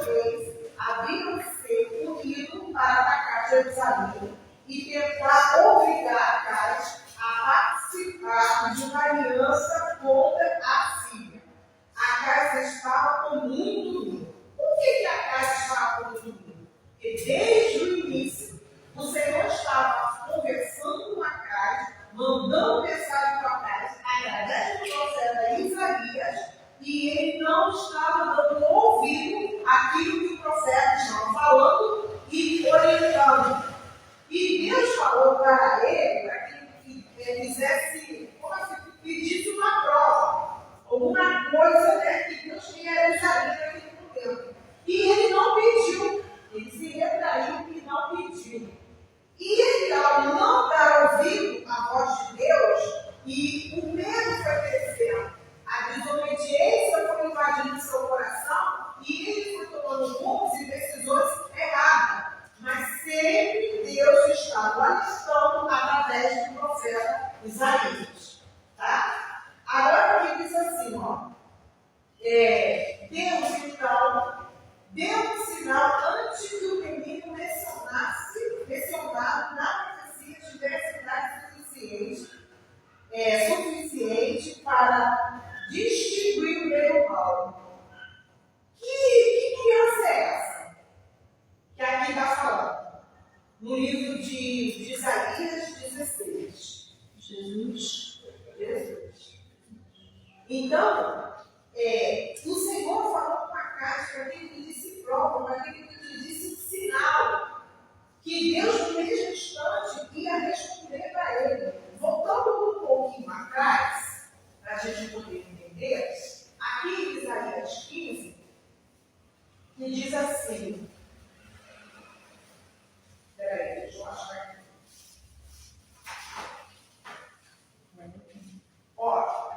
reis haviam se unido para atacar Jerusalém e tentar obrigar Acais a participar de uma aliança contra a Síria. Acais estava com muito medo. Por que Acais estava com muito medo? Porque desde o início o Senhor estava conversando com Acais, mandando mensagem para Acais, através do profeta Isaías, e ele não estava dando ouvido àquilo que o profeta estava falando e orientando. E Deus falou para ele, para que ele fizesse, pedisse uma prova, alguma coisa, né, que Deus realizaria naquele momento. E ele não pediu, ele se retraiu e não pediu. E ele, ao não dar ouvido à voz de Deus, e o medo foi crescendo, a desobediência foi invadindo seu coração, e ele foi tomando rumos e decisões erradas. Mas sempre Deus estava alistando através do profeta Isaías. Tá? Agora aqui diz assim, ó. Deus então deu um sinal antes que o menino mencionado na profecia tivesse idade suficiente para distinguir o bem do mal. Que criança é essa? Que aqui está falando. No livro de Isaías 16. Jesus. Então, o Senhor falou com Acais para que ele pedisse prova, para que ele pedisse um sinal, que Deus, no mesmo instante, ia responder para ele. Voltando um pouquinho atrás, para a gente poder entender, aqui em Isaías 15, que diz assim. Espera aí, deixa eu achar aqui. Ó,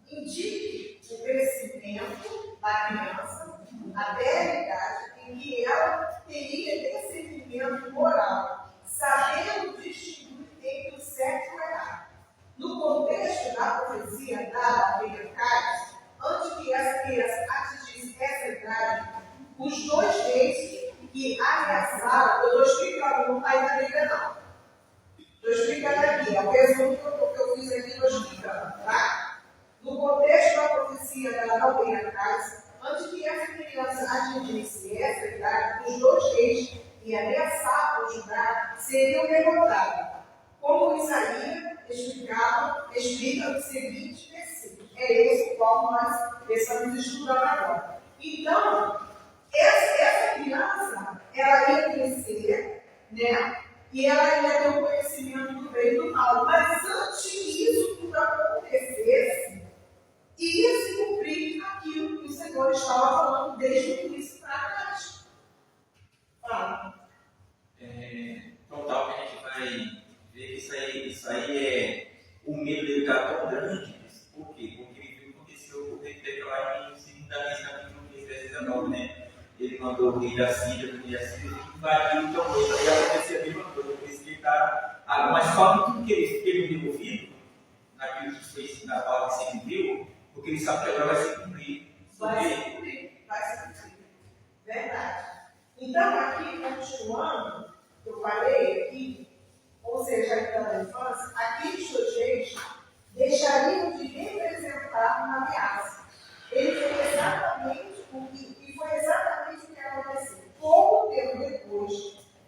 indique o crescimento da criança até a idade em que ela teria discernimento moral, sabendo distinguir entre o certo e o errado. No contexto da profecia dada a Acais, antes que essa criança atingisse essa idade, os dois reis que ameaçaram, eu estou explicando, não está aí na Bíblia não. Estou explicando aqui, é o resumo que eu fiz aqui, estou explicando, tá? No contexto da profecia da Acais, antes que essa criança atingisse essa idade, os dois reis que ameaçavam Judá seriam derrotados. Como Isaías explica no seguinte versículo. É esse o qual nós estamos estudando agora. Então, essa criança, ela ia crescer, né? E ela ia ter um conhecimento do bem e do mal. Mas antes que isso tudo acontecesse, ia se cumprir aquilo que o Senhor estava falando desde o início para trás. Fala. Total, que a gente vai ver que isso aí é o medo dele está tão grande. Por quê? Porque ele viu o que aconteceu com o rei que lá em 2 Reis, capítulo 15, verso 19, né? Ele mandou o rei da Síria, invadiu o teu reino, e acontecia a mesma coisa. Por isso que ele está. Mas só que tudo que ele teve envolvido, naquilo que foi na palavra que se cumpriu, porque ele sabe que agora vai se cumprir. Vai se cumprir. Verdade. Então, aqui, continuando, eu falei aqui, ou seja, ainda na infância, aqueles sujeitos deixariam de representar uma ameaça. Ele foi exatamente o que aconteceu. Pouco tempo depois,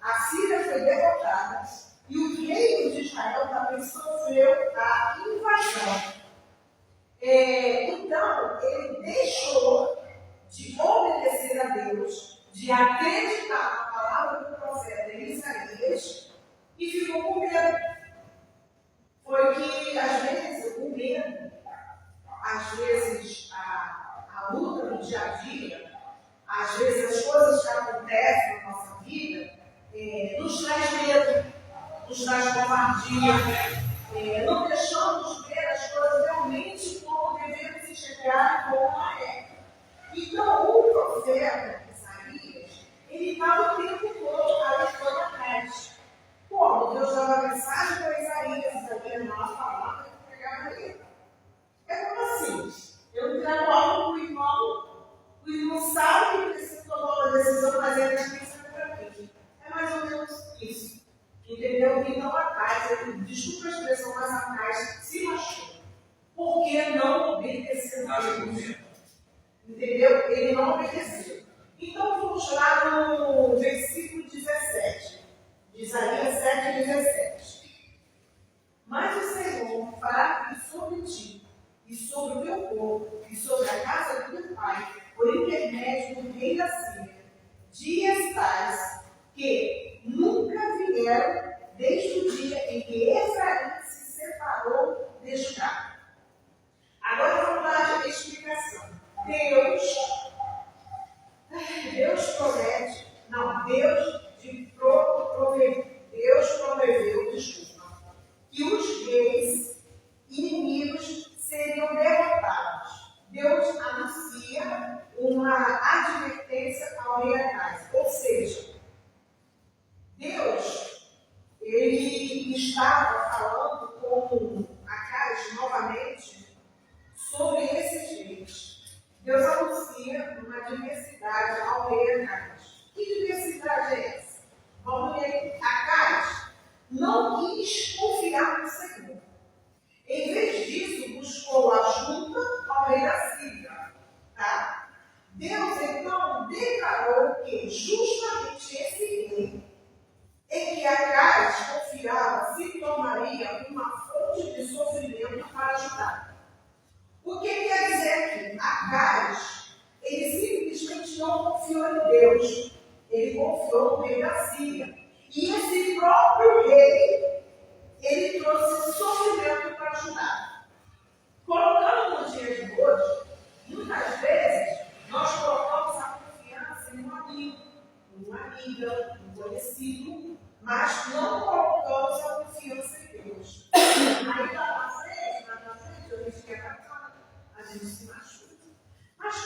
a Síria foi derrotada e o reino de Israel também sofreu a invasão. Então, ele deixou de obedecer a Deus, de acreditar na palavra do profeta Isaías e ficou com medo. Foi que, às vezes, o medo, às vezes, a luta no dia a dia, às vezes as coisas que acontecem na nossa vida, nos traz medo, nos traz covardia, não deixamos ver as coisas realmente como devemos enxergar e como ela é. Então, o profeta Isaías, ele estava o tempo todo alistando atrás. Como? Deus dava mensagem para Isaías não falava, ele pegava ele. É como assim? Eu entrego algo para o irmão sabe que precisa obedeceu. Então vamos lá no versículo 17, de Isaías 7,17. Mas o Senhor fará sobre ti, e sobre o teu povo, e sobre a casa do teu pai, por intermédio do rei da Síria, dias tais que nunca vieram desde o dia em que Efraim se separou de Judá. Agora vamos dar a explicação. Deus promete, não, Deus promoveu, que os reis inimigos seriam derrotados. Deus anuncia uma advertência ao rei Acais. Ou seja, Deus, ele estava falando com Acais novamente sobre esses reis. Deus anuncia uma diversidade ao rei Acais. Que diversidade é essa? Vamos ler. Acais não quis confiar no Senhor. Em vez disso, buscou ajuda ao rei da Síria. Tá? Deus então declarou que justamente esse rei em que Acais confiava se tornaria uma fonte de sofrimento para Judá. O que quer dizer aqui? Acais, ele simplesmente não confiou em Deus, ele confiou no rei da Síria. E esse próprio rei, ele trouxe sofrimento para Judá. Colocando nos dias de hoje, muitas vezes, nós colocamos a confiança em um amigo, em uma amiga, em um conhecido, mas não colocamos a confiança em Deus. Aí lá na frente, a gente quer casar, a gente se machuca. Mas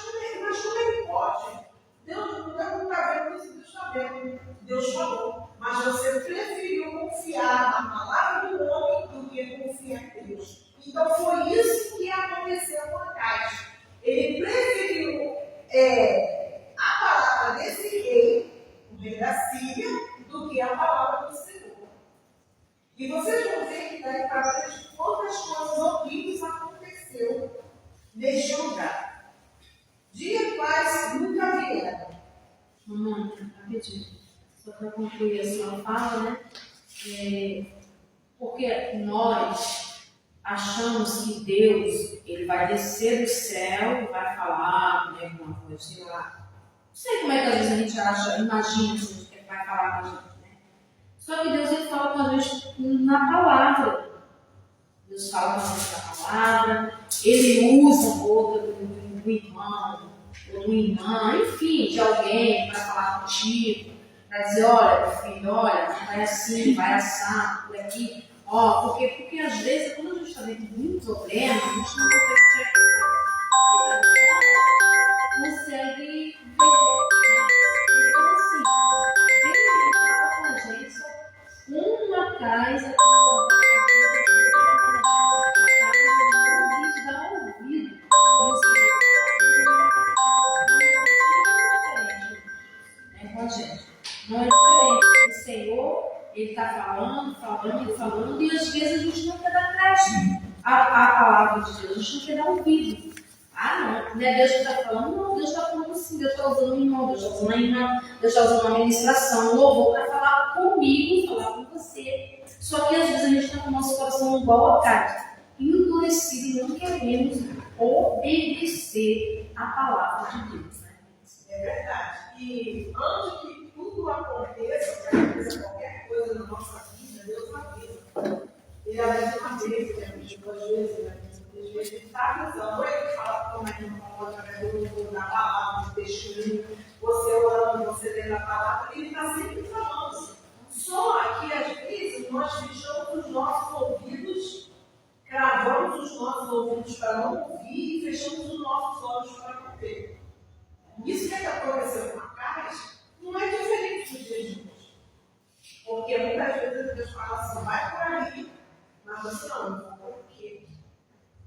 como ele pode? Deus não está vendo isso, Deus está vendo. Deus falou. Mas você preferiu confiar na palavra do homem do que confiar em Deus. Então foi isso que aconteceu com Acais. Ele preferiu a palavra desse rei, o rei da Síria, do que a palavra do Senhor. E vocês vão ver que daí para frente quantas coisas horríveis aconteceu neste lugar. Dias quais nunca vieram. Rapidinho. Só para concluir a sua fala, né? Porque nós achamos que Deus, ele vai descer do céu e vai falar, né, com uma voz, sei lá. Não sei como é que às vezes a gente acha, imagina assim, que ele vai falar com a gente, né? Só que Deus, ele fala com a gente na palavra. Deus fala com a gente na palavra, ele usa a boca do irmão, ou do irmã, enfim, de alguém para falar contigo. Para dizer, olha, filho, olha, vai assim, vai assar, por aqui. Ó, porque às vezes, quando a gente está dentro de um problema, a gente não consegue ver. Então, assim, Deus fala com a gente só uma casa, não quis dar ouvido. Com a gente. Não é diferente. O Senhor, ele está falando, e às vezes a gente não quer dar crédito à palavra de Deus, a gente não quer dar ouvido. Não é Deus que está falando, não, Deus está falando assim, Deus está usando um irmão, Deus está usando uma irmã, Deus está usando uma ministração, um louvor para falar comigo, falar com você. Só que às vezes a gente está com o nosso coração igual a carne, endurecido e não queremos obedecer a palavra de Deus. Né? É verdade. E antes que tudo aconteça, qualquer coisa na nossa vida, Deus avisa. Ele avisa uma vez, duas vezes, às vezes ele está avisando. Ou ele fala como é que não pode através da palavra, do testemunho, você orando, você lendo a palavra, ele está sempre falando. Só que às vezes nós fechamos os nossos ouvidos, cravamos os nossos ouvidos para não ouvir e fechamos os nossos olhos para não ver. Isso que aconteceu com a Acais não é diferente dos dias de hoje. Porque muitas vezes Deus fala assim, vai por ali, mas você não vou por quê?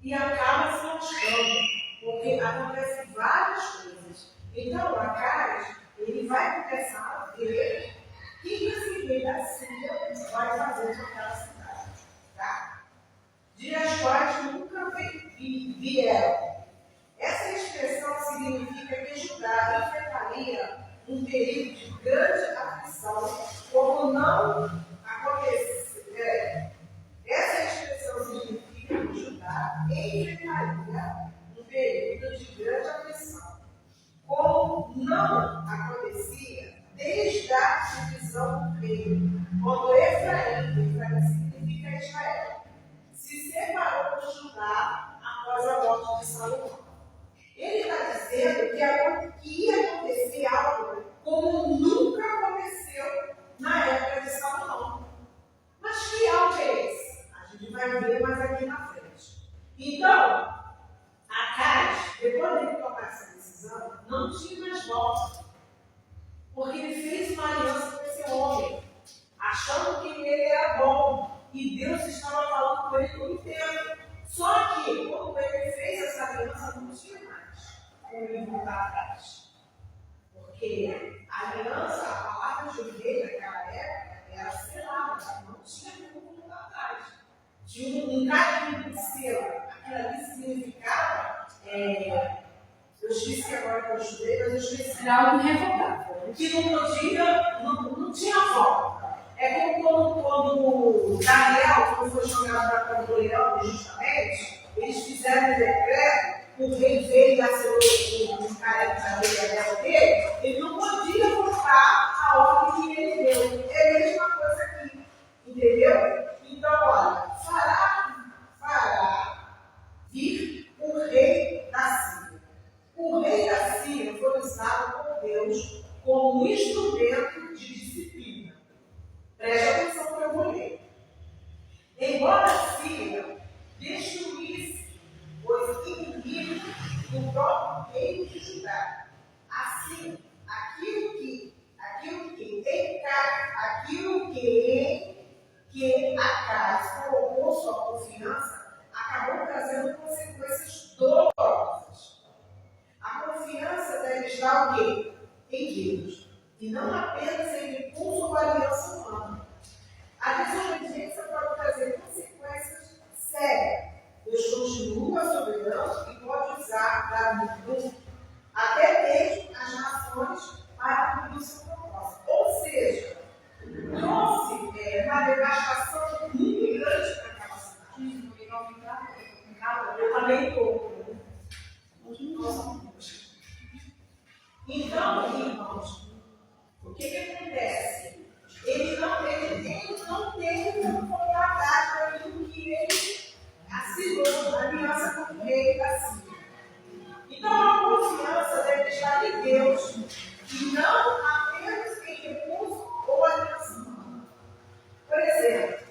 E acaba se lascando, porque acontecem várias coisas. Então, Acais, ele vai começar a ver o que esse rei da Síria vai fazer com aquela cidade. Tá? Dias quais nunca vieram. Essa expressão significa que Judá passaria um período de grande aflição, como não aconteceu. Essa expressão significa que Judá enfrentaria um período de grande aflição, como não acontecia desde a divisão do reino, quando Efraim significa Israel, se separou de Judá após a morte de Salomão. Ele está dizendo que ia acontecer algo como nunca aconteceu na época de Salomão. Mas que algo é esse? A gente vai ver mais aqui na frente. Então, Acaz, depois dele tomar essa decisão, não tinha mais volta. Porque ele fez uma aliança com esse homem, achando que ele era bom. E Deus estava falando com ele todo o tempo. Só que, quando ele fez essa aliança, não tinha mais como ele voltar atrás. Porque a aliança, a palavra de rei naquela época, era selada, não tinha como voltar atrás. Tinha um carimbo de selo. Aquilo ali significava, eu esqueci agora que eu estudei, mas eu esqueci. Era algo irrevogável. Que não tinha volta. É como quando Daniel, quando foi jogado para a do leão, justamente, eles fizeram um decreto, o rei veio e assinou o cara que sabia dele, ele não podia voltar a ordem que ele deu. É a mesma coisa aqui, entendeu? Então, olha, fará vir o rei da Síria. O rei da Síria foi usado por Deus como um instrumento de disciplina. Preste atenção no que eu vou ler. Embora a Síria destruísse os inimigos do próprio reino de Judá, assim, aquilo que Acaz colocou sua confiança acabou trazendo consequências dolorosas. A confiança deve estar o quê? Em Deus, e não apenas em recurso ou aliança humana. A desobediência pode trazer consequências sérias. Deus continua soberano e pode usar da mundo até mesmo as nações para cumprir o seu propósito. Ou seja, trouxe uma devastação muito grande para aquela cidade. Eu também estou. Então, irmãos, o que acontece? Ele não tem como voltar para aquilo que ele assinou, a aliança com o rei da Síria. Então, a confiança deve estar em Deus, e não apenas em recurso ou aliança humana. Por exemplo,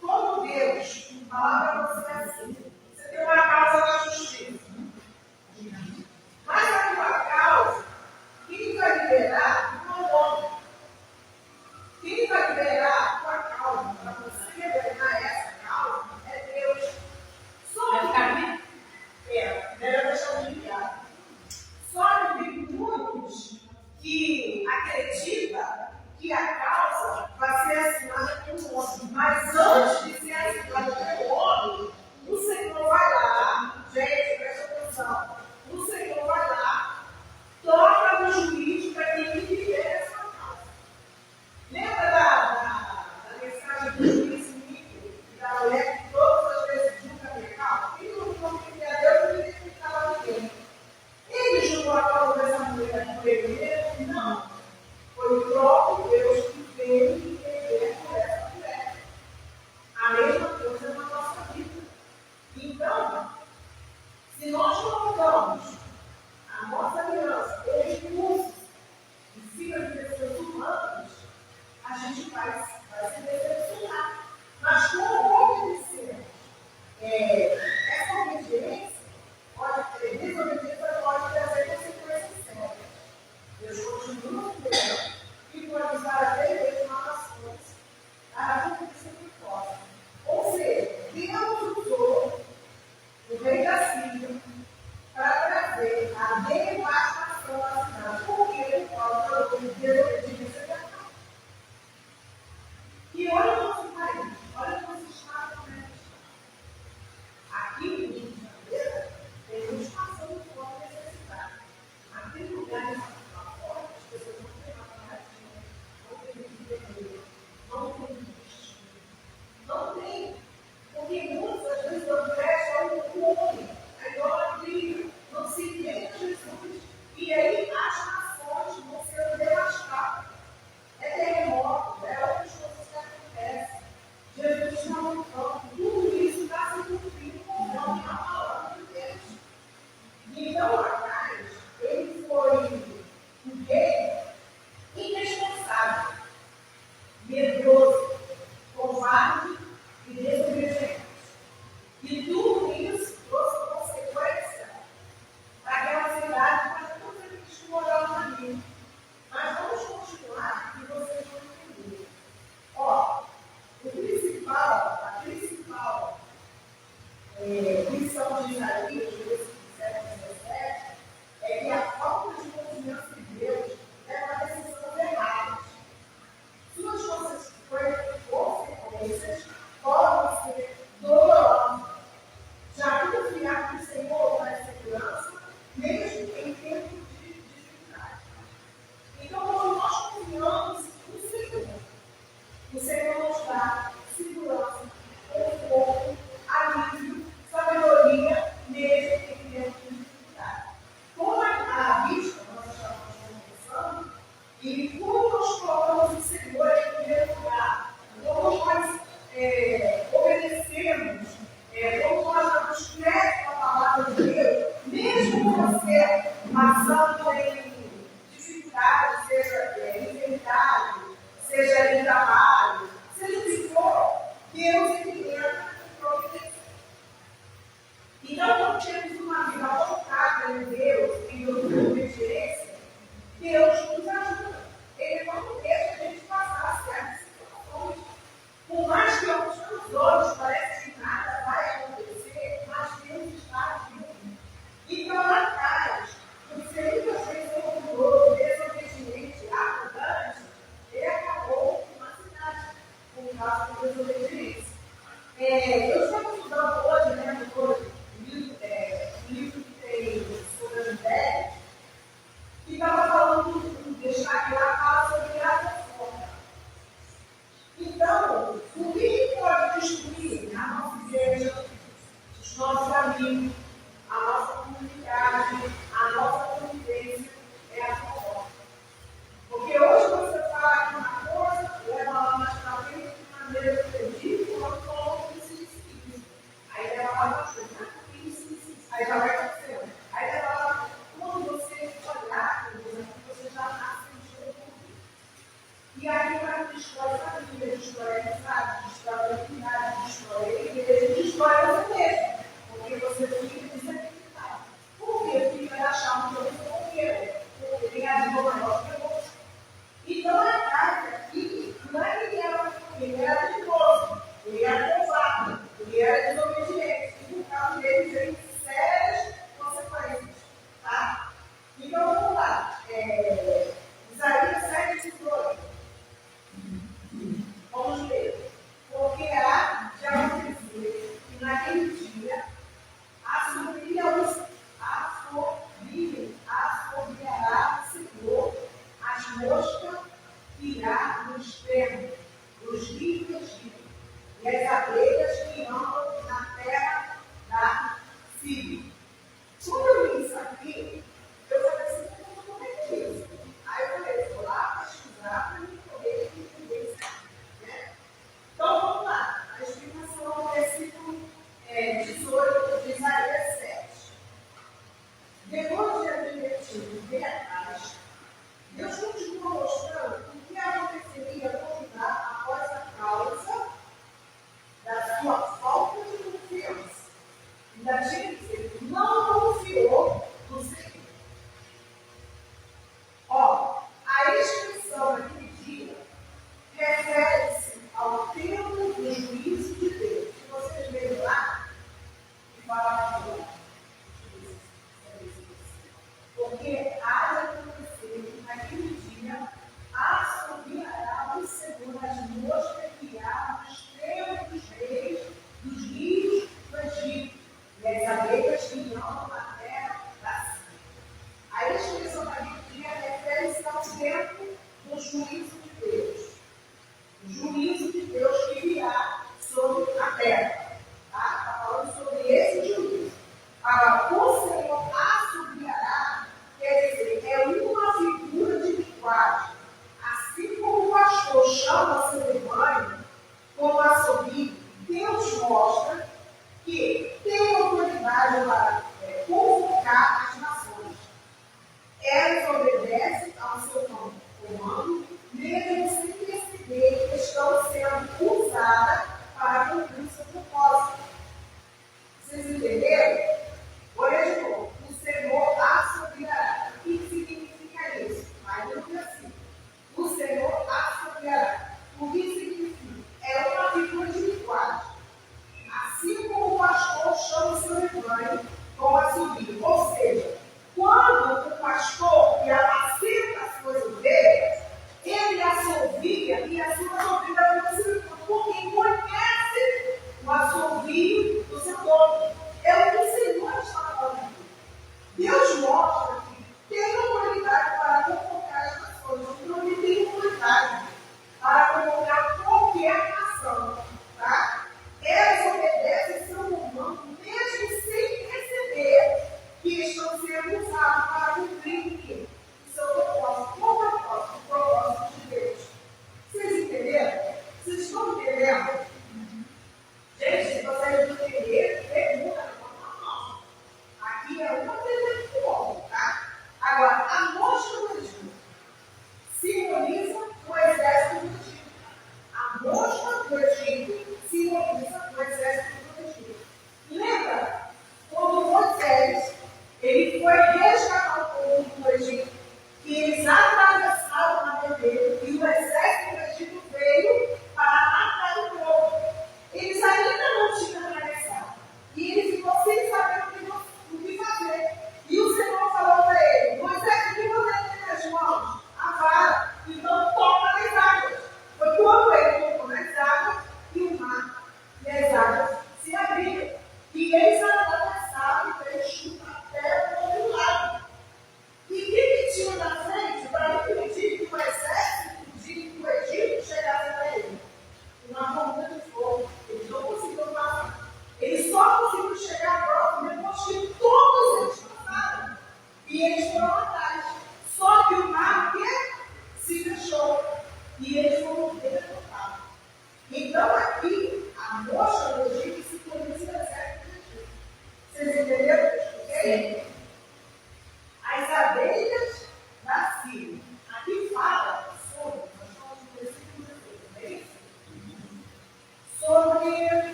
como Deus fala para você assim, você tem uma causa da justiça. Mas a tua causa, quem vai liberar não é o homem. Quem vai liberar a tua causa para você governar essa causa é Deus. Só que deve deixar de ligar. Só que tem muitos que acreditam que a causa vai ser assinada pelo homem. Mas antes de ser assinada pelo homem, o Senhor vai lá, gente, presta atenção. O Senhor vai lá, toca no juiz para que ele libere essa causa. Lembra da mensagem do juiz Níquel, da mulher que todas as vezes julga a pecado? Ele não confiou a Deus e ele ficava ninguém. Ele julgou a causa dessa mulher por ele mesmo? Não. Foi o próprio Deus que veio intervir por essa mulher. A mesma coisa na nossa vida. Então, se nós colocamos a nossa aliança ou recursos em cima de pessoas humanas, a gente vai se decepcionar. Mas como obedecemos? Essa obediência desobediência pode trazer consequências sérias. Deus continua cuidando e pode usar até mesmo as nações para cumprir seu propósito. Ou seja, Deus usou o rei da Síria para trazer a devastação da cidade. Por quê? Por causa da desobediência da causa. E olha o nosso país, olha o nosso estado também. Aqui no Rio de Janeiro, tem uns passando por uma necessidade. Aqui no lugar de fora, E quando nós colocamos o Senhor em primeiro lugar, quando nós obedecemos, quando nós damos crédito à palavra de Deus, mesmo que você passando em dificuldade, seja enfermidade, seja em trabalho, seja o que for, Deus entra e providencia. Então, quando temos uma vida voltada em Deus, em obediência, Deus nos ajuda. Ele não deixa a gente passar certas situações. Por mais que aos seus olhos pareça que nada vai acontecer, mas Deus está aqui. Então, lá atrás, você muitas vezes é orgulhoso, desobediente, arrogante, ele acabou com uma cidade por causa da desobediência. Eu estou estudando hoje, né, um livro que tem sobre as mulheres, que estava falando, deixar lá, fala sobre a fofoca. Então, o que pode destruir a nossa igreja, os nossos amigos, a nossa comunidade, a nossa convivência, é a fofoca. Porque hoje você fala aqui uma coisa, leva lá mais para frente, de maneira acredita, quando falou isso. Aí leva lá para frente, isso. Aí já vai acontecendo. Aí leva lá, quando você olhar, você já nasce em jogo. E aí vai destrói a família, destrói a amizade, destrói a unidade, destrói a igreja, destrói você mesmo. Porque você fica desacreditado. Por quê? Fica achando que eu sou roqueiro. Porque tem a língua maior que eu. Então a carta aqui, não é que ele era roqueiro, ele era perigoso, ele era covarde, ele era desobediente. E por causa dele veio sérias consequências. Tá? Então vamos lá. Isaías 7:18. Vamos ler. Porque há de acontecer que naquele dia assobiará o Senhor as moscas que irá no extremo, os rios do Egito, e as abelhas que andam na terra da Síria. Quando eu li isso aqui, eu falei assim, como é que é isso? Aí eu falei, vou lá pesquisar para me poder entender isso aqui. Né? Então vamos lá, a explicação do versículo 18 de Isaías 7. Depois de advertir bem atrás, Deus continua mostrando o que aconteceria com Judá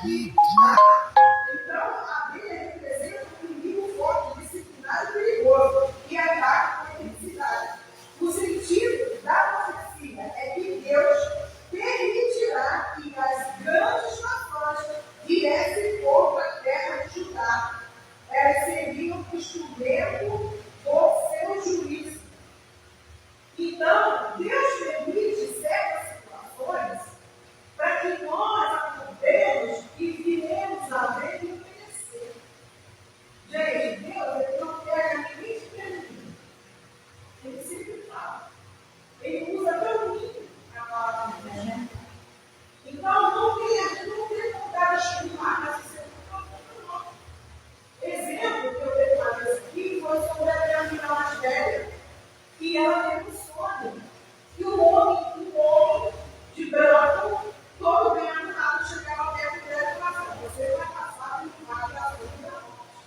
que então a Bíblia representa um inimigo forte, disciplinado e perigoso, que ataca com intensidade. O sentido da profecia é que Deus permitirá que as grandes nações viessem contra a terra de Judá. Elas seriam instrumento do seu juízo. Então, Deus permite certas situações para que nós acordemos e viremos a ver e obedecer. Gente, Deus ele não pega ninguém de prejuízo. Ele sempre fala. Ele usa tão lindo a palavra de Deus. Então, não tem vontade de estimar, mas isso é não. Exemplo que eu dei uma vez aqui foi sobre a minha filha mais velha, que ela teve um sonho. E o homem de branco, todo bem arrumado, chegava perto dela e falava: você vai passar pelo vale da sombra da morte.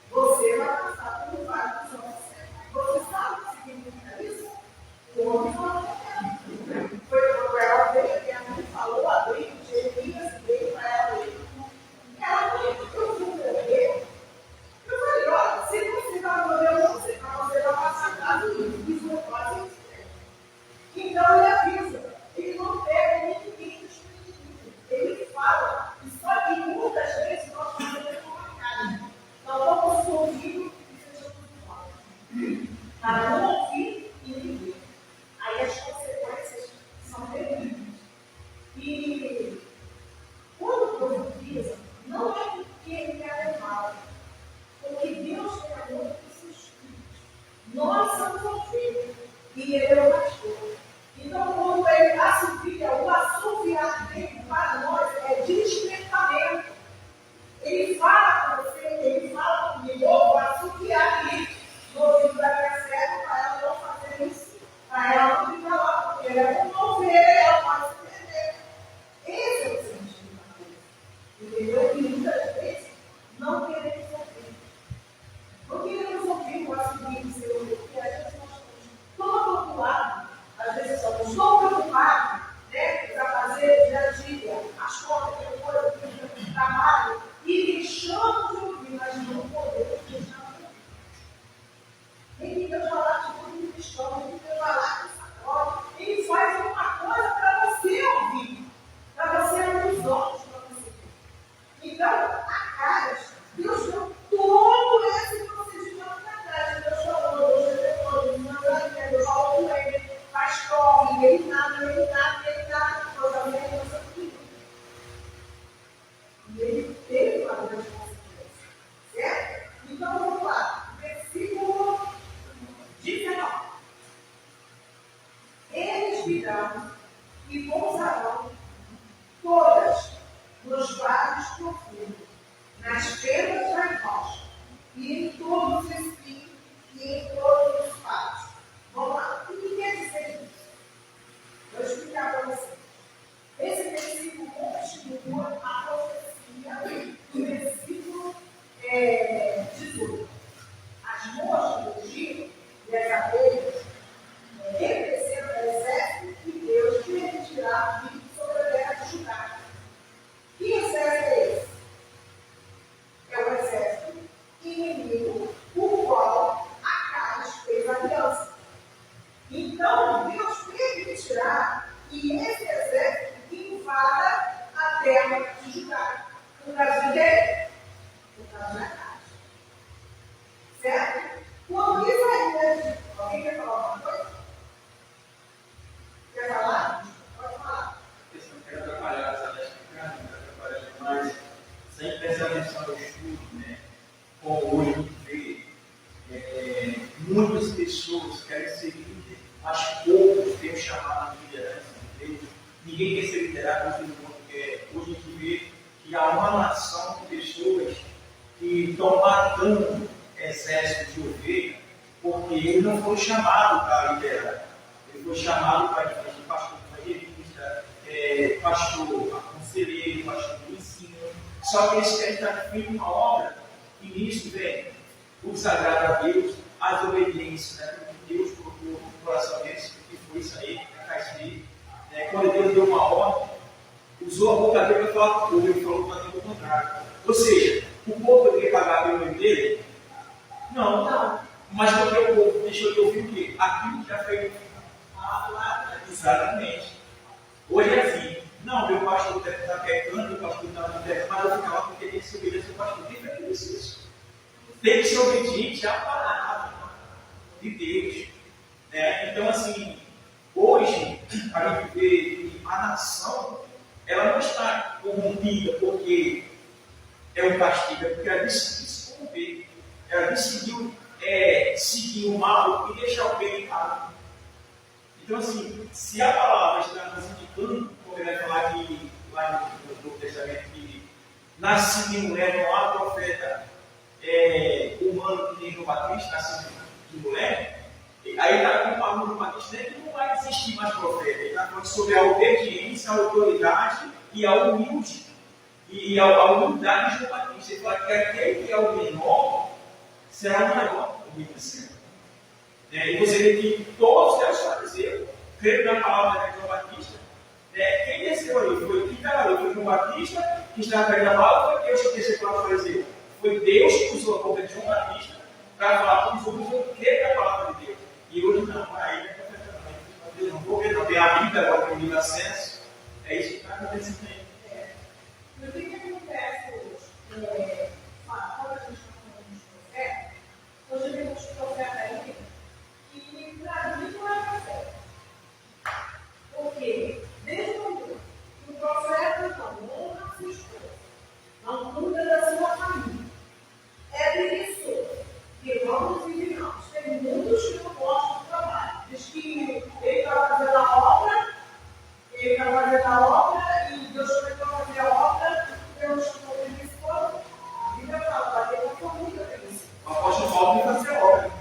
Você vai passar pelo vale dos ossos. Você sabe o que significa isso? O homem falou: foi quando ela veio, e a mãe falou, abriu, Jeremias veio para ela ler. Ela falou: eu vou morrer. Eu falei: olha, se você vai morrer, eu não sei, mas você vai passar a casa e isso não pode ser. Então ele avisa, ele não pega ninguém desprevenido. Ele fala, e só que muitas vezes nós fazemos uma cara. Nós vamos ouvir o que seja muito forte. Para não ouvir e ninguém. Aí as consequências são terríveis. E quando profetiza, não é porque ele quer mal, porque Deus tem amor por seus filhos. Nós somos ovelhas e ele é o pastor. Então, quando ele assovia, o assoviar dele para nós é despertamento. Ele fala com você, ele fala comigo, eu vou assoviar ali no ouvido da minha serva para ela não fazer isso, para ela não ficar lá, porque ela é uma ovelha, ela pode se perder. Esse é o sentido da coisa. Entendeu? E muitas vezes não queremos ouvir. Não queremos ouvir o assobio do Senhor, porque às vezes nós estamos todo ocupados, às vezes estamos tão preocupados, né, para fazer dia a dia, as contas, o trabalho, e deixamos de ouvir, mas não podemos deixar de ouvir. Nem que Deus falar de tudo em questão, nem que Deus falar de sacode, ele faz alguma coisa para você ouvir, para você abrir os olhos para você ver. Então, a Caras, Deus deu todo esse procedimento para Caras. Deus falou, Deus revelou, Deus falou com ele, faz corre, ele nada, Deus amém, Deus amém. E ele teve uma grande consequência. Certo? Então, vamos lá. Versículo 19. Eles virão e pousarão todas nos vales profundos, nas fendas das rochas, e em todos os espinhos e em todos os passos. Vamos lá. O que quer dizer isso? Vou explicar para vocês. Esse versículo continua a profecia do versículo 18. As moças do Egito e as abelhas representam o exército que Deus permitirá vir sobre a terra de Judá. Que exército é esse? É o exército inimigo, o qual Acais fez aliança. Então, Deus permitirá que esse exército invada a terra de Judá. No caso de quem? No caso de Acais. Certo? Quando Isaías, alguém quer falar alguma coisa? Quer falar? Pode falar. A questão que era atrapalhar, sabe? Não quer atrapalhar demais. Sem prestar atenção no estudo, né? Como hoje a gente vê, muitas pessoas querem ser líderes, mas poucos têm o chamado de liderança de Deus. Ninguém quer ser liderado por todo mundo quer. Hoje a gente vê que há uma nação de pessoas que estão matando exércitos de ovelha, porque ele não foi chamado para liderar. Ele foi chamado para fazer pastor evangelista, pastor conselheiro, pastor do ensino. Só que eles querem estar feito uma obra, e nisso vem o sagrado a Deus, a obediência daquilo que Deus colocou no coração deles, que foi isso aí, quando Deus deu uma ordem, o usou a boca dele para falar com o povo, ele falou para o contrário. Ou seja, o povo poderia pagar pelo nome dele? Não. Não. Mas porque o povo deixou de ouvir o quê? Aquilo que já foi falado. Exatamente. Hoje é assim, não, meu pastor está pecando, meu pastor está no pecado, mas eu ficava porque tem que ser obediente ao pastor. Tem que ser isso. Tem que ser obediente à palavra de Deus. Né? Então, assim, hoje, a gente vê que a nação, ela não está corrompida porque é um castigo, é porque ela decidiu se corromper. Ela decidiu seguir o mal e deixar o bem errado. Então, assim, se a palavra está nos indicando, como ele vai falar aqui, lá no Novo Testamento, que nascido de mulher, não há profeta humano que nem João Batista, nascido de mulher, aí está comparando João Batista, que não vai existir mais profeta. Ele está falando sobre a obediência, a autoridade e a humildade. E a humildade de João Batista. Ele fala que aquele que é o menor será o maior no céu. E você vê que todos devem fazer, creio na palavra de João Batista. Quem desceu ali? Foi quem estava ali? Foi João Batista, que estava pregando a palavra, foi Deus que desceu para fazer. Foi Deus que usou a boca de João Batista para falar com os outros que creio na palavra de Deus. E hoje não, aí é profeta não vou ver, não. Tem a Bíblia agora, tem o livro acesso. É isso que está acontecendo aí. E o que acontece hoje? Quando a gente está falando de profeta, hoje temos profeta aí que para mim não é profeta. Por quê? Desde quando o profeta não honra a sua esposa, não cuida da sua família, é preguiçoso, que vamos e viramos. Tem muitos que não gostam do trabalho. Diz que ele está fazendo a obra, e Deus também vai fazer a obra, Deus chamou ele de esposa, e Deus fala, vai ter uma família preguiçosa. O apóstolo Paulo vai fazer a obra.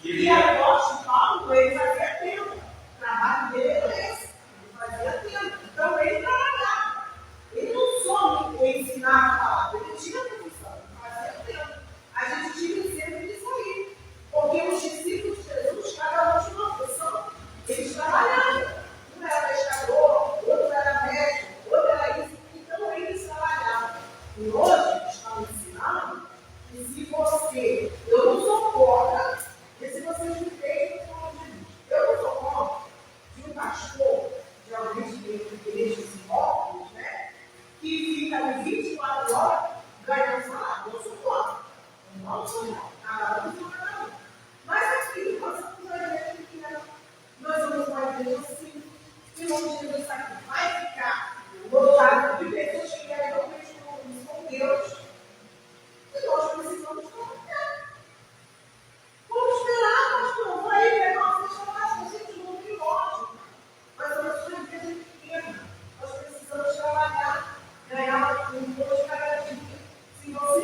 E o apóstolo Paulo, ele fazia tempo. O trabalho dele é esse. Ele fazia tempo. Então, ele trabalhava. Ele não só ensinava a palavra, ele tinha profissão. Ele fazia tempo. A gente tinha exemplo disso aí. Porque os discípulos de Jesus, cada um tinha uma função. Eles trabalhavam. Um era pescador, outro era médico, outro era isso. Então, eles trabalhavam. E hoje, estamos ensinando que se você, eu não sou contra, e se vocês me veem, eu não sou contra de um pastor, de alguém de igrejas imóveis, né? Que fica ali 24 horas ganhando salário. Eu sou contra. Eu não sou contra. Cada um sou cada um. Mas aqui, nós somos uma igreja pequena. Nós somos uma igreja simples. E onde Jesus vai ficar lotado de pessoas que querem realmente compromisso com Deus. E nós precisamos trabalhar. Vamos esperar, pastor. Vai pegar uma festa, gente, não tem ódio. Mas nós somos uma igreja pequena. Nós precisamos trabalhar, ganhar um pouco de cada dia. Se você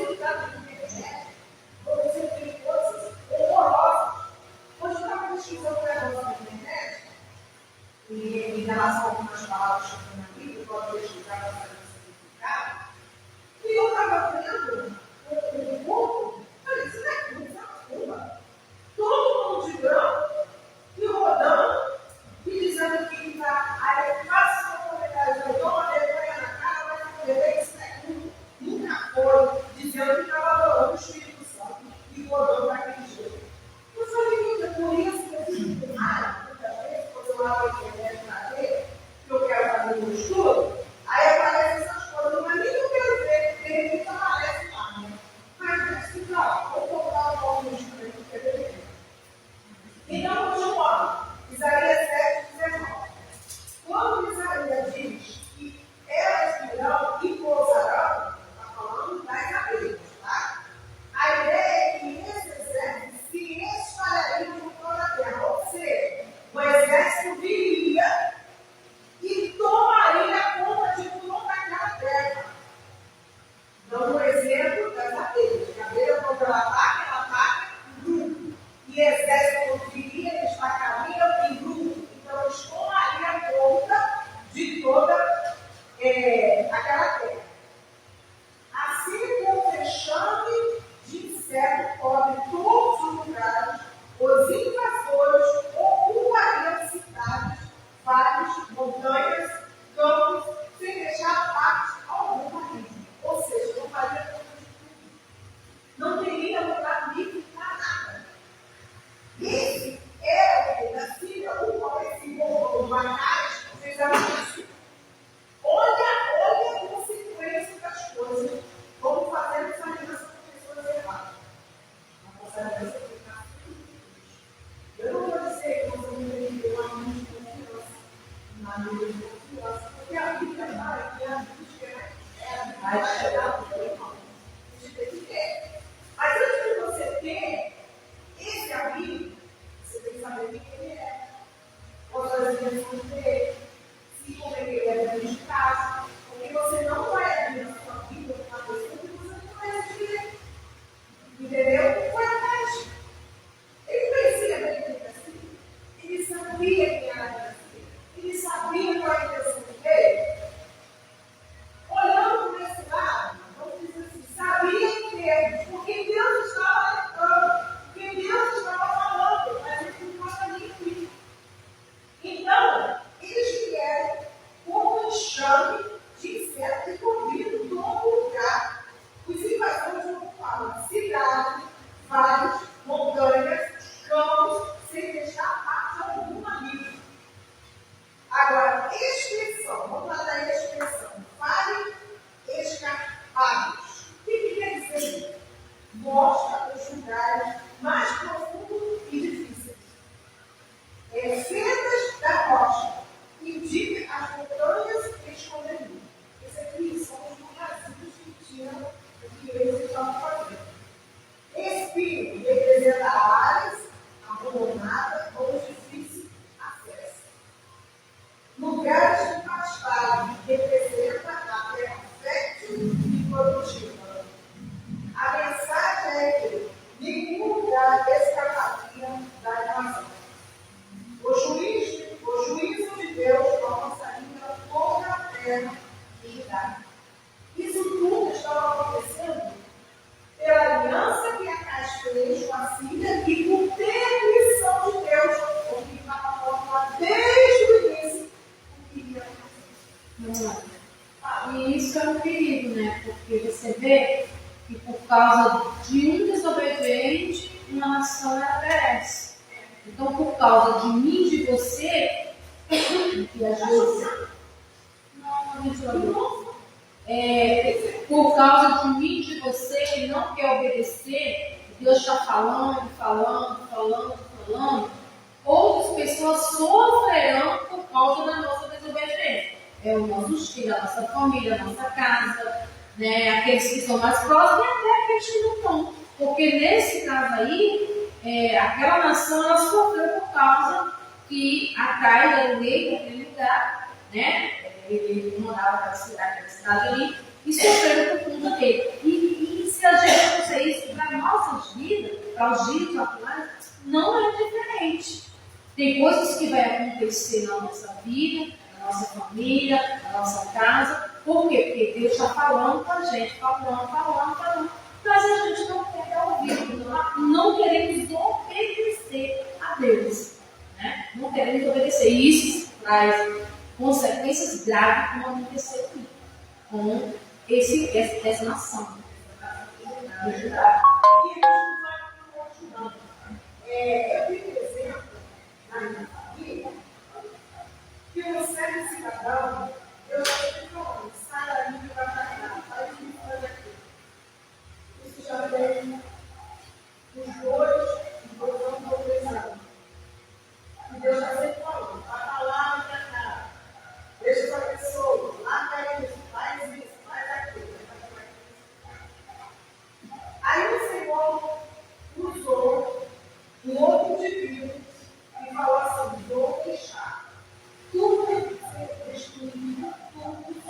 vai chegar no teu irmão. De ter que ter. Mas antes de você ter esse amigo, você tem que saber quem ele é. Quais as intenções dele. Se como é que ele é dentro de casa. Porque você não vai abrir na sua vida uma pessoa que você não conhece direito. Entendeu? Foi a teste. Ele conhecia bem quem era assim. Ele sabia quem era assim. Ele sabia qual a intenção dele. Olhando por esse lado, vamos dizer assim, sabia que porque Deus estava alertando, porque Deus estava falando, mas ele não estava nem aqui. Então, eles vieram como um enxame de inseto e cobriram todo lugar. Os invasores ocupavam cidades, vales, montanhas, campos, sem deixar parte alguma livre. Agora, expressão, vamos lá da expressão, vale escarpados. O que quer dizer isso? Mostra os lugares mais profundos e difíceis. Fendas da rocha indica as montanhas esconderiam. Esse aqui são os lugarzinhos que tinham o que eles estavam fazendo. Espinho representa áreas abandonadas ou difícil acesso. Lugares de pastagem representa a terra fértil e produtiva. A mensagem é que nenhum lugar escaparia da invasão. O juízo de Deus alcançaria toda a terra de Judá. Isso tudo estava acontecendo pela aliança que Acais fez com a Síria e por permissão de Deus, porque estava falando desde o início o que iria acontecer. E isso é um perigo, né? Porque você vê que por causa de um desobediente, uma nação ela perece. Então, por causa de mim e de você, que às vezes. Por causa de mim e de você que não quer obedecer, Deus está falando, outras pessoas sofrerão por causa da nossa desobediência. É os nossos filhos, a nossa família, a nossa casa, né? Aqueles que são mais próximos e até aqueles que não estão. Porque nesse caso aí, aquela nação ela sofreu por causa que Acais era o rei daquele lugar, né? Ele mandava aquela cidade ali e sofreram por conta dele. E se a gente fizer isso para nossas vidas, para os dias atuais, não é diferente. Tem coisas que vai acontecer na nossa vida, na nossa família, na nossa casa. Por quê? Porque Deus está falando com a gente, falando. Mas a gente não quer dar ouvido, não queremos obedecer a Deus. Né? Não queremos obedecer. E isso traz consequências graves como aconteceu aqui, com essa nação. E a gente vai continuando. Eu tenho um exemplo na minha família que um certo cidadão, eu sempre falo, sai dali e vai para cá, faz isso e faz aquilo. Isso já tem uns 2 ou 3 anos. E Deus já sempre falou, vai para lá e para cá. Deixa essa pessoa, larga isso, faz aquilo. Aí o Senhor usou um outro indivíduo e falou assim: vou deixar tudo que ser destruído, tudo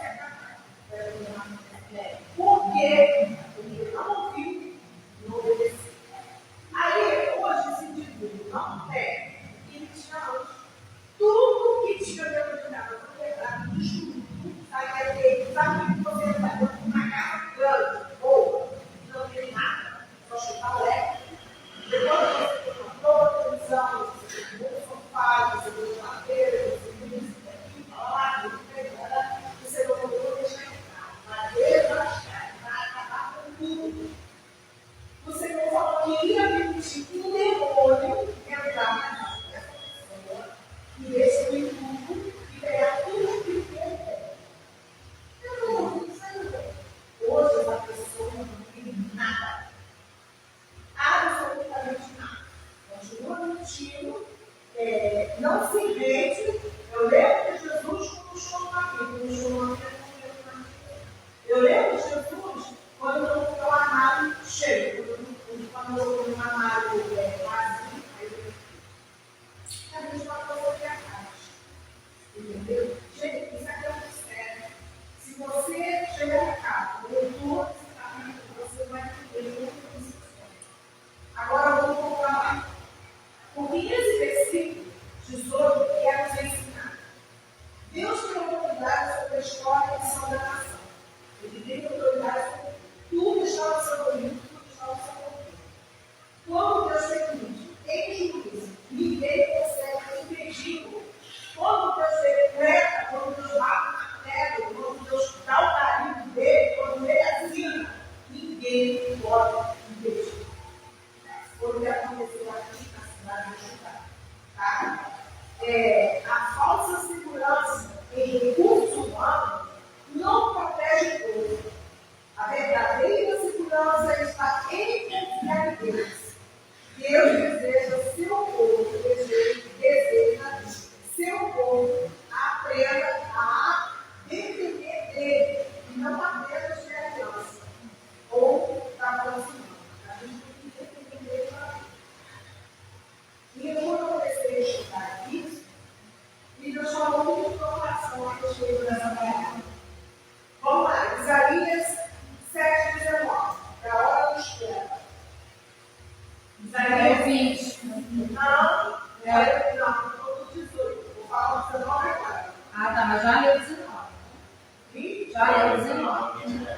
19.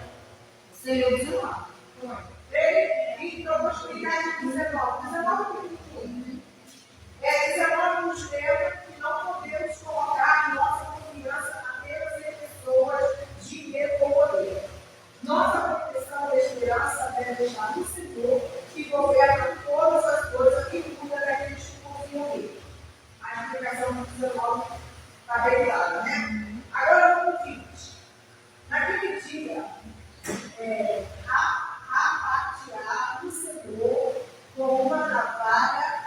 Você leu 19. Então, eu vou explicar de 19. 19 nos lembra que não podemos colocar nossa confiança apenas em pessoas, dinheiro ou poder. Nossa proteção e esperança deve estar no Senhor, que governa todas as coisas e cuida daqueles que confiam nele. A explicação do 19 está bem clara, né? Agora, o 20. Naquele dia, rapatear o Senhor com uma navalha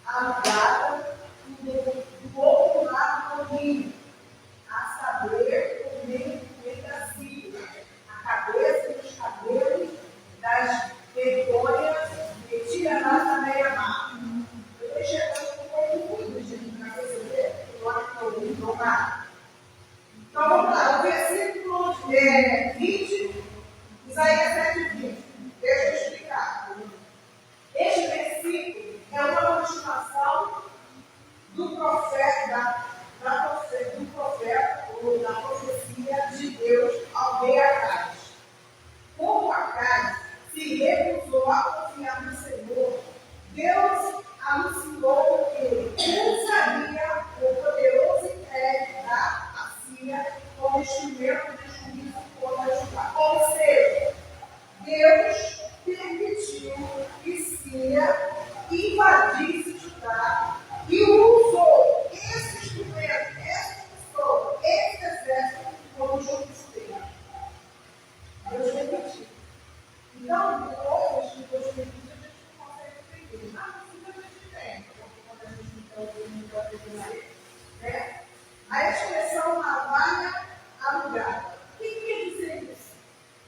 alugada do outro lado do rio, a saber, o meio da Síria, a cabeça e os cabelos das vergonhas retiradas da meia-mar. Eu deixei um pouco muito, gente, para perceber que nós não nada. Então vamos lá, o versículo 20, Isaías 7:20. Deixa eu explicar. Este versículo é uma continuação do profeta, ou da profecia de Deus ao rei Acaz. Como Acaz se recusou a confiar no Senhor, Deus anunciou que ele usaria o poderoso império da Assíria como instrumento de juízo contra Judá. Ou seja, Deus permitiu que Síria invadisse Judá e usou esse instrumento, essa pessoa, esse exército como justiça dele. Deus permitiu. Então, depois de Deus permitiu, a gente não consegue entender. Mas a gente tem, porque quando a gente não pode entender, né? A expressão navalha alugada. O que quer dizer isso?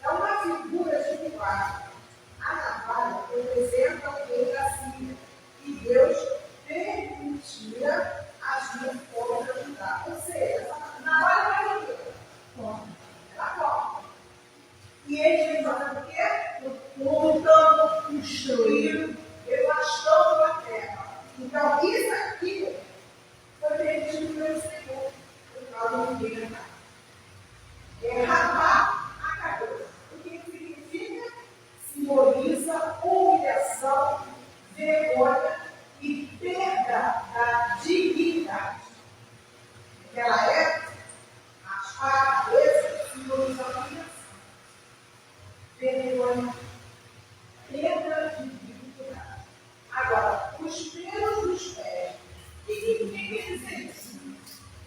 É uma figura de linguagem. A navalha representa o rei da Síria. E Deus permitia agir contra Judá. Ou seja, essa navalha vai o quê? Ela corta. E eles vêm fazendo o quê? Montando, construindo, devastando a terra. Então, isso aqui foi permitido pelo Senhor, por causa do rei da Síria. Rapar a cabeça. O que significa? Simboliza humilhação, vergonha e perda da dignidade. Naquela época, a cabeça simboliza humilhação, vergonha, perda de dignidade. Agora, os pelos dos pés. O que quer dizer isso?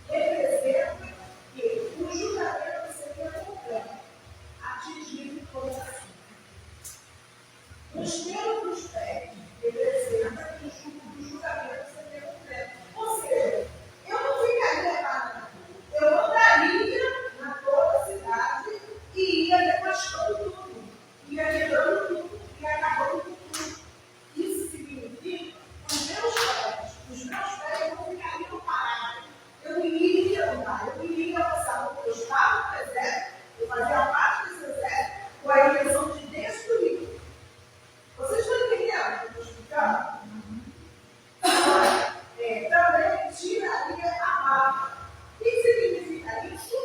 Representa que o julgamento seria completo, atingido por essa. Os pelos dos pés representa que o julgamento seria completo. Ou seja, eu não ficaria lá, eu andaria na toda a cidade e ia devastando tudo, ia quebrando tudo, ia acabando com tudo. Isso significa que os meus pés não ficariam parados. Eu iria andar, eu iria passar porque eu estava no exército, eu fazia parte desse exército, com a intenção de destruir. Vocês estão entendendo o que eu estou explicando? Também tiraria a barba. O que significa isso?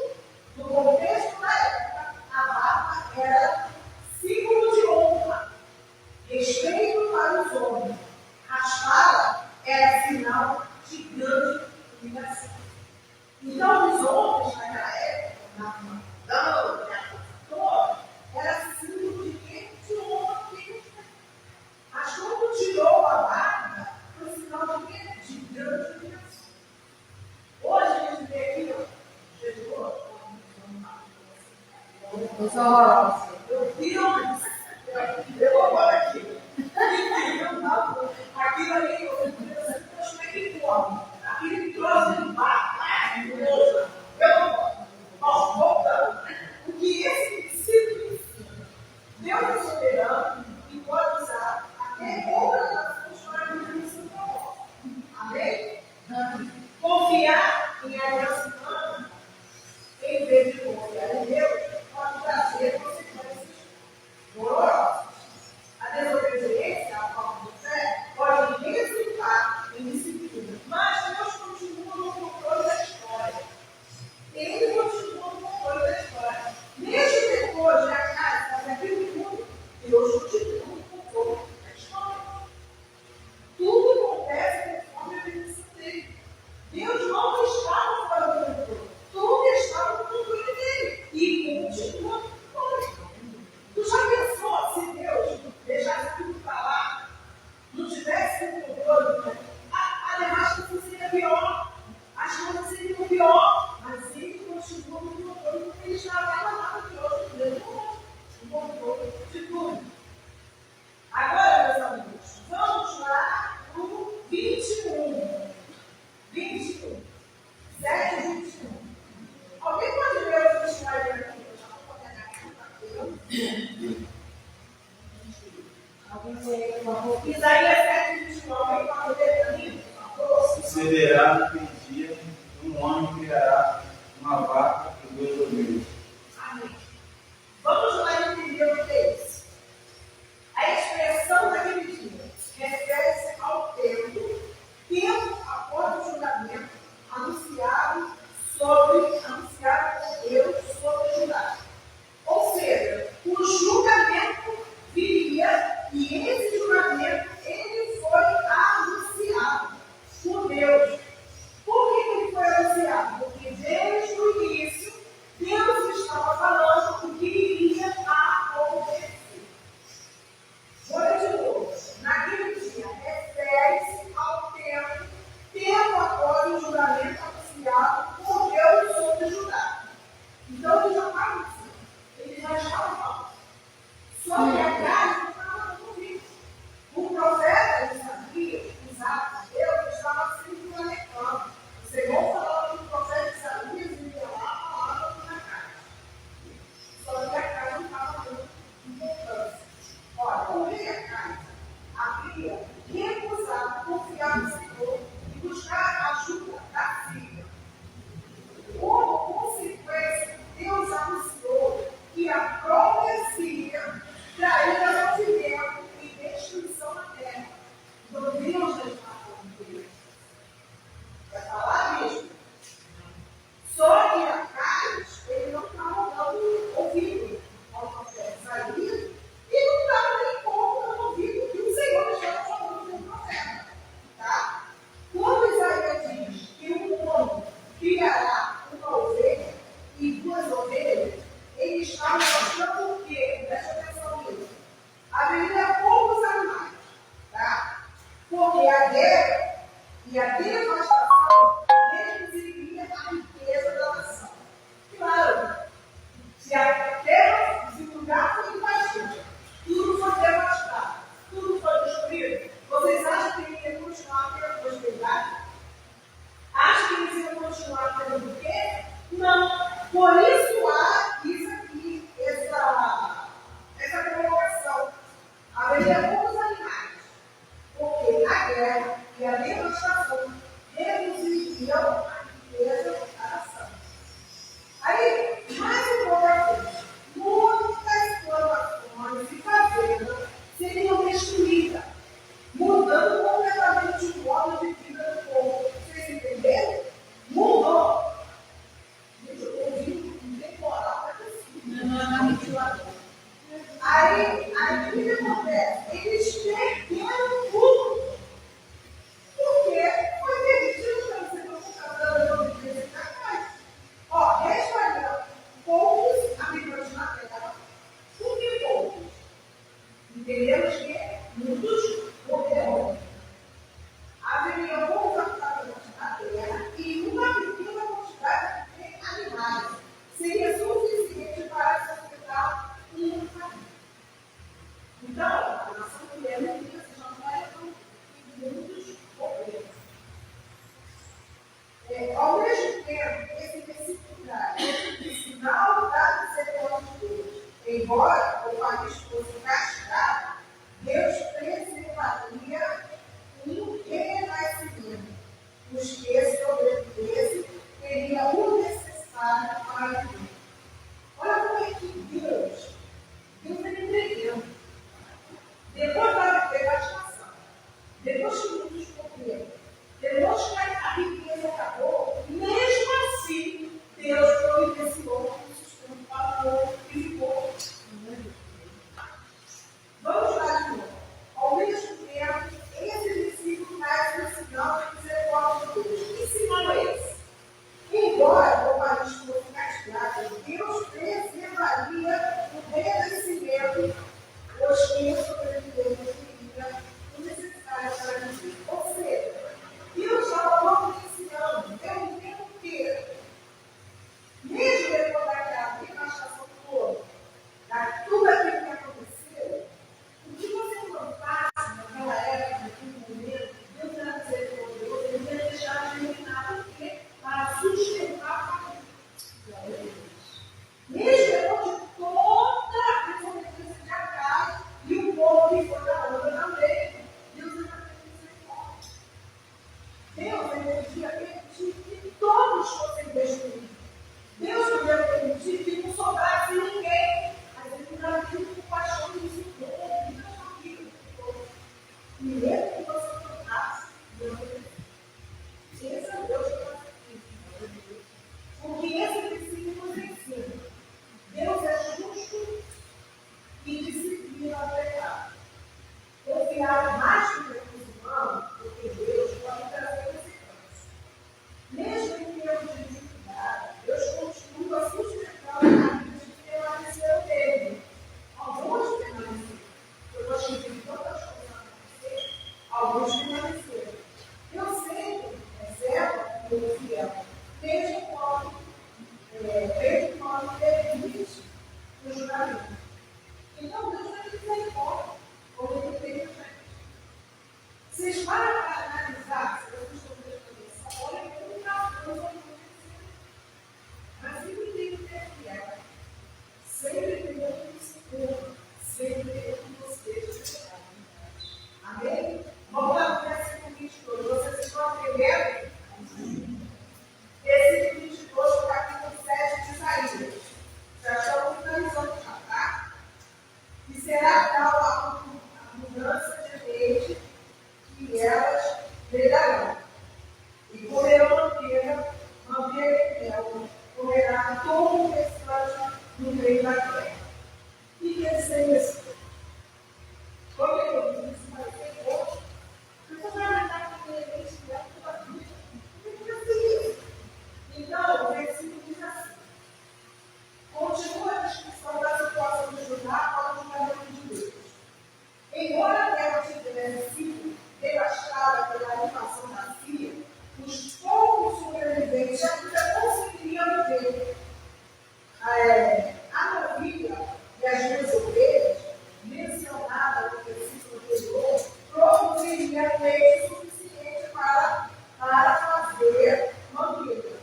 No contexto da época, a barba era símbolo de honra, respeito para os homens. Raspá-la era sinal de grande humilhação. Então, os homens naquela época, era símbolo de quê? De honra. Mas quando tirou a barba, foi sinal de quê? De grande humilhação. Hoje a gente vê aqui, ó, Jesus, eu vou agora aqui. Aquilo ali, eu não que come. Aquilo que trouxe de barba, eu não gosto. Nós voltamos. O que esse significa? Deus é soberano e pode usar até outras pessoas para viver seu propósito. Amém? Confiar em aliança humana, em vez de confiar em Deus, pode trazer consequências dolorosas. A desobediência, a falta de fé, pode resultar em disciplina. Mas Deus continua no Só que a carne não estava no ouvido. O profeta, ele sabia, os atos de Deus, estava sempre planejando. O Senhor falava que o profeta Isaías iria lá a palavra na carne. Só que a carne não estava dando importância. Olha, o rei Acais havia recusado confiar no Senhor e buscar ajuda da Síria. Como consequência, Deus anunciou que a própria Síria traria sofrimento e destruição na terra. Então Deus já está falando dele. Vai falar mesmo. Só que Acais, ele não estava dando ouvido ao profeta Isaías e não estava nem pouco dando ouvido que o Senhor estava falando pelo profeta. Tá? Quando Isaías diz que um homem criará uma ovelha e duas ovelhas, ele está mostrando o quê? Presta atenção nisso. Haveria poucos animais, tá? Porque a guerra e a devastação reduziria a riqueza da nação. Claro, se a terra, se o lugar foi invadido, tudo foi devastado, tudo foi destruído, vocês acham que ele ia continuar tendo prosperidade? Acham que eles iam continuar tendo o quê? Não. Por isso há isso aqui, essa colocação. Haveria poucos animais, porque a guerra e a devastação reduziriam a riqueza da nação. Aí, mais um pouco, muitas plantações e fazendas seriam destruídas, mudando completamente o modo de vida do povo. Vocês entenderam? Mudou. Gente, eu estou ouvindo um temporal para ventilador. Aí, o que acontece? Eles perderam tudo. Porque foi permitido para você computador de obediência capaz. Ó, restaurando poucos habitantes na terra. Por que poucos? Entendemos que muitos morreram. Haveria poucos habitantes na terra e uma pequena quantidade de animais. Seria suficiente para sustentar um família. Então, a nação mulher não ia se chamar e muitos morreram. Ao mesmo tempo, esse versículo traz o sinal da misericórdia de Deus. Embora o país fosse castigado, Deus preservaria um renascimento. Os que sobrevivessem teriam o necessário para viver. Olha como é que Deus é entregando. Depois da devastação, depois que muitos morreram, depois que a riqueza acabou, mesmo assim, Deus providenciou um sustento para o povo que ficou. Vamos lá de novo. Ao mesmo tempo, esse versículo traz o sinal de misericórdia de Deus. Que que quer dizer isso? Como eu disse, mas tem outro. Você vai andar com ele, ele estiver com a vida. Então, o versículo diz assim: continua a discussão da situação de Judá para o julgamento de Deus. Embora a terra tivesse sido devastada pela invasão da Síria, os poucos sobreviventes ainda conseguiriam viver. A novilha e as duas ovelhas, mencionadas no versículo anterior, produziriam leite suficiente para fazer manteiga.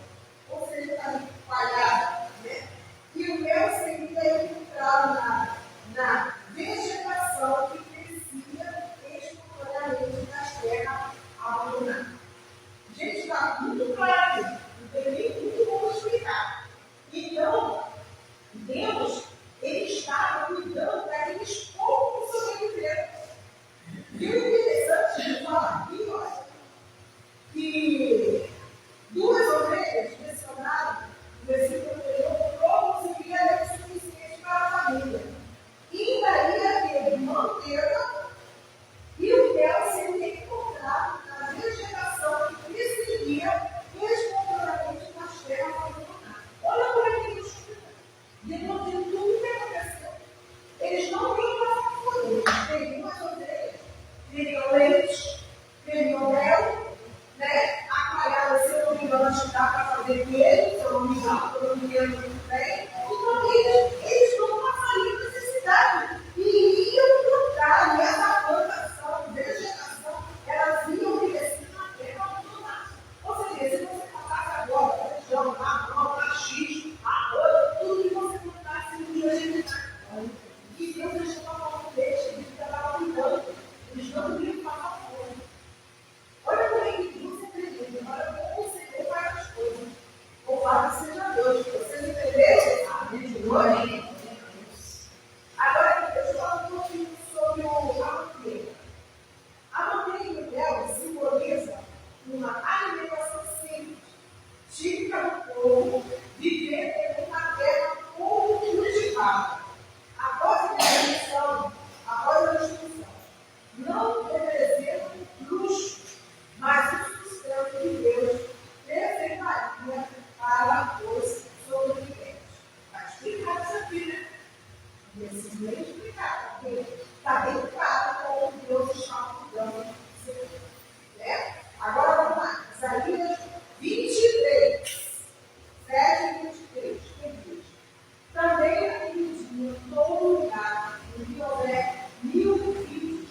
Ou seja, está falhada, né? E o mel seria encontrado na vegetação que crescia espontaneamente nas terras abandonadas. Gente, está muito claro, não tem nem muito como explicar. Então, Deus, ele estava cuidando daqueles poucos sobreviveram. E o interessante de falar aqui, olha, que duas ovelhas mencionadas no versículo anterior produziria leite suficiente para a família. E daí teve manteiga e o mel seria encontrado na vegetação que cresceria espontaneamente nas terras abandonadas. Olha como é que Deus cuida. Depois de tudo que aconteceu, eles não tinham passado por isso. Teriam as ovelhas, teriam leite, teriam mel, né? A coalhada, se eu não me engano, dá para fazer queijo, se eu não me engano, muito bem. Então, eles não passariam necessidade. E iam plantar, e essa plantação, vegetação, elas iam crescer na terra abandonada. Ou seja, se você plantasse agora, feijão, maxixe, arroz, tudo que você plantasse no dia de hoje. E Deus deixou para o peixe, ele estava cuidando. Eles não iam passar fome. Olha como é que Deus acredita, olha como o Senhor faz as coisas. Louvado seja Deus. Vocês entenderam? Amém. Glória a Deus. Agora, eu falo um pouquinho sobre a manteiga. A manteiga dela simboliza uma alimentação simples, típica do povo, vivendo em uma terra pouco cultivada. Após a destruição, não representa luxo, mas o sustento de Deus preservaria para os sobreviventes. Está explicado isso aqui, né? Não preciso nem explicar, porque está bem claro como Deus está cuidando disso aqui. Né? Agora vamos lá, Isaías 23, 7 e 23, que diz: também naquele dia, em todo lugar, em que houver 1000 filhos,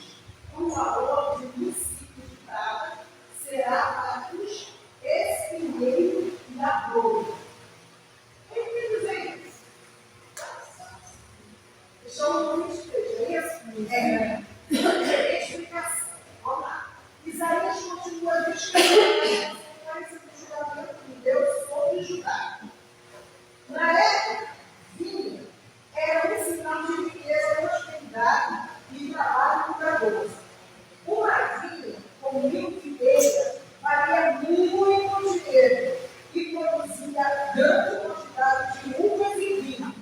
o valor de 1000 ciclos de prata será para os espinheiros e a flor. O que quer dizer isso? Deixou no 23, é isso? Explicação. Vamos lá. Isaías continua descrevendo o julgamento de Deus sobre Judá. Na época, vinho era um sinal de riqueza, prosperidade e trabalho cuidadoso. Uma vinha com 1000 figueiras valia muito dinheiro e produzia grande quantidade de uvas e vinho.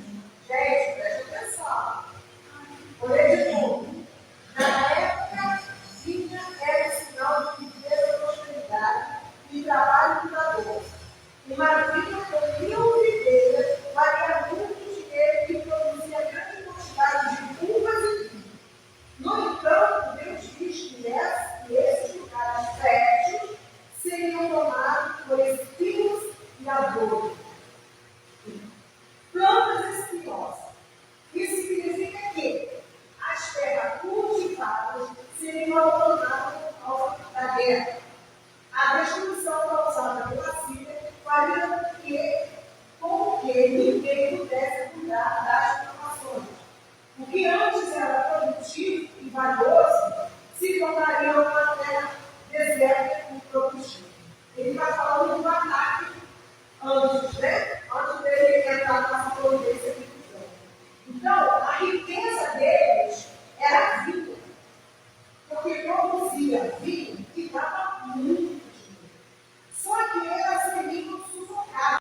Gente, preste atenção. Vou ler de novo. Na época, vinha era um sinal de riqueza, prosperidade e trabalho cuidadoso. Uma vinha com 1000 figueiras valia muito dinheiro e produzia grande quantidade de uvas e vinho. No entanto, Deus diz que esses lugares férteis seriam tomados por espinhos e abortos. Plantas espinosas. Isso significa que as terras cultivadas seriam abandonadas por causa da guerra. A destruição causada pela Síria faria com que ninguém pudesse cuidar das plantações. O que antes era produtivo e valioso se tornaria uma terra deserta e improdutiva. Ele está falando de um ataque antes, né?